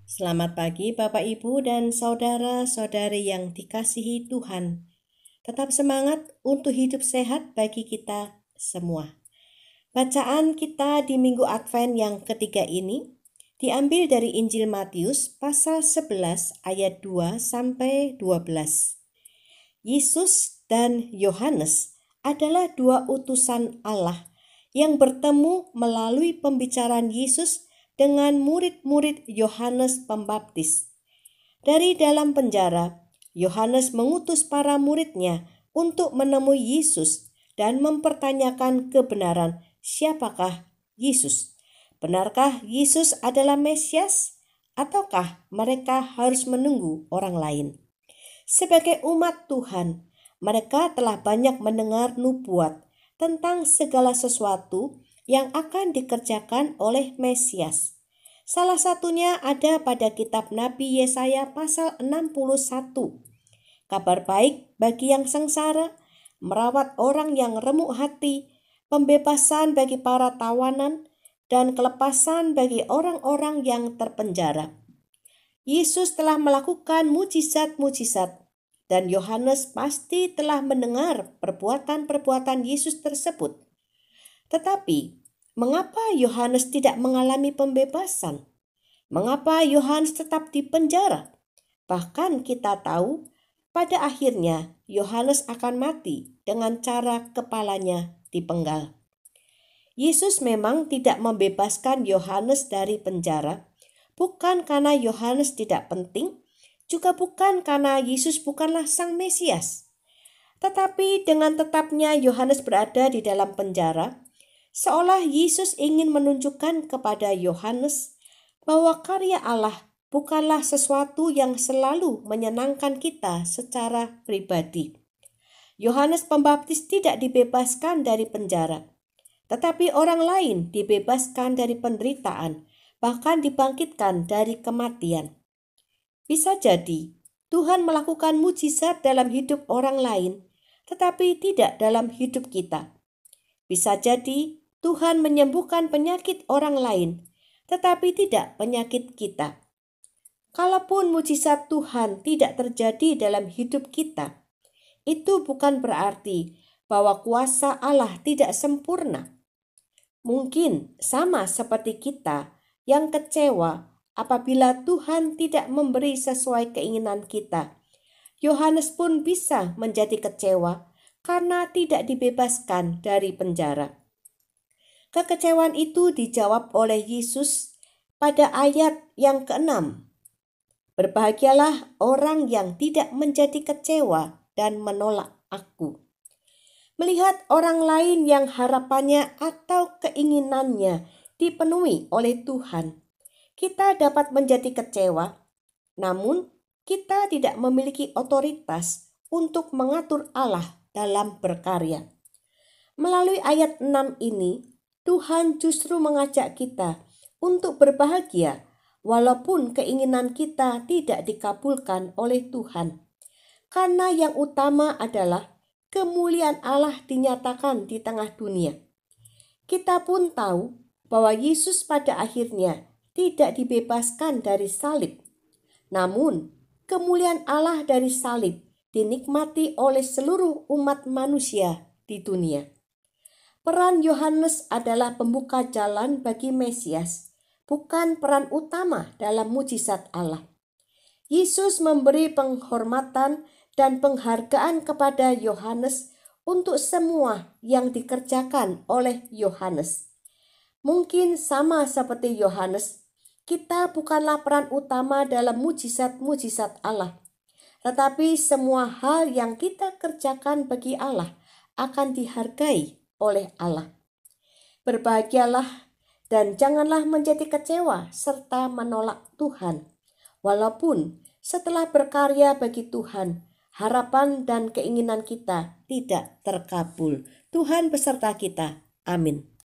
Selamat pagi Bapak Ibu dan saudara-saudari yang dikasihi Tuhan. Tetap semangat untuk hidup sehat bagi kita semua. Bacaan kita di Minggu Advent yang ketiga ini diambil dari Injil Matius pasal 11 ayat 2 sampai 12. Yesus dan Yohanes adalah dua utusan Allah yang bertemu melalui pembicaraan Yesus dengan murid-murid Yohanes Pembaptis. Dari dalam penjara, Yohanes mengutus para muridnya untuk menemui Yesus dan mempertanyakan kebenaran siapakah Yesus. Benarkah Yesus adalah Mesias ataukah mereka harus menunggu orang lain? Sebagai umat Tuhan, mereka telah banyak mendengar nubuat tentang segala sesuatu yang akan dikerjakan oleh Mesias. Salah satunya ada pada kitab Nabi Yesaya pasal 61. Kabar baik bagi yang sengsara, merawat orang yang remuk hati, pembebasan bagi para tawanan, dan kelepasan bagi orang-orang yang terpenjara. Yesus telah melakukan mujizat-mujizat, dan Yohanes pasti telah mendengar perbuatan-perbuatan Yesus tersebut. Tetapi, mengapa Yohanes tidak mengalami pembebasan? Mengapa Yohanes tetap di penjara? Bahkan kita tahu, pada akhirnya Yohanes akan mati dengan cara kepalanya dipenggal. Yesus memang tidak membebaskan Yohanes dari penjara, bukan karena Yohanes tidak penting, juga bukan karena Yesus bukanlah Sang Mesias. Tetapi dengan tetapnya Yohanes berada di dalam penjara, seolah Yesus ingin menunjukkan kepada Yohanes bahwa karya Allah bukanlah sesuatu yang selalu menyenangkan kita secara pribadi. Yohanes Pembaptis tidak dibebaskan dari penjara, tetapi orang lain dibebaskan dari penderitaan, bahkan dibangkitkan dari kematian. Bisa jadi Tuhan melakukan mujizat dalam hidup orang lain, tetapi tidak dalam hidup kita. Bisa jadi Tuhan menyembuhkan penyakit orang lain, tetapi tidak penyakit kita. Kalaupun mujizat Tuhan tidak terjadi dalam hidup kita, itu bukan berarti bahwa kuasa Allah tidak sempurna. Mungkin sama seperti kita yang kecewa apabila Tuhan tidak memberi sesuai keinginan kita. Yohanes pun bisa menjadi kecewa karena tidak dibebaskan dari penjara. Kekecewaan itu dijawab oleh Yesus pada ayat yang ke-6. Berbahagialah orang yang tidak menjadi kecewa dan menolak Aku. Melihat orang lain yang harapannya atau keinginannya dipenuhi oleh Tuhan, kita dapat menjadi kecewa, namun kita tidak memiliki otoritas untuk mengatur Allah dalam berkarya. Melalui ayat 6 ini, Tuhan justru mengajak kita untuk berbahagia walaupun keinginan kita tidak dikabulkan oleh Tuhan. Karena yang utama adalah kemuliaan Allah dinyatakan di tengah dunia. Kita pun tahu bahwa Yesus pada akhirnya tidak dibebaskan dari salib. Namun, kemuliaan Allah dari salib dinikmati oleh seluruh umat manusia di dunia. Peran Yohanes adalah pembuka jalan bagi Mesias, bukan peran utama dalam mujizat Allah. Yesus memberi penghormatan dan penghargaan kepada Yohanes untuk semua yang dikerjakan oleh Yohanes. Mungkin sama seperti Yohanes, kita bukanlah peran utama dalam mujizat-mujizat Allah. Tetapi semua hal yang kita kerjakan bagi Allah akan dihargai oleh Allah. Berbahagialah dan janganlah menjadi kecewa serta menolak Tuhan. Walaupun setelah berkarya bagi Tuhan, harapan dan keinginan kita tidak terkabul. Tuhan beserta kita. Amin.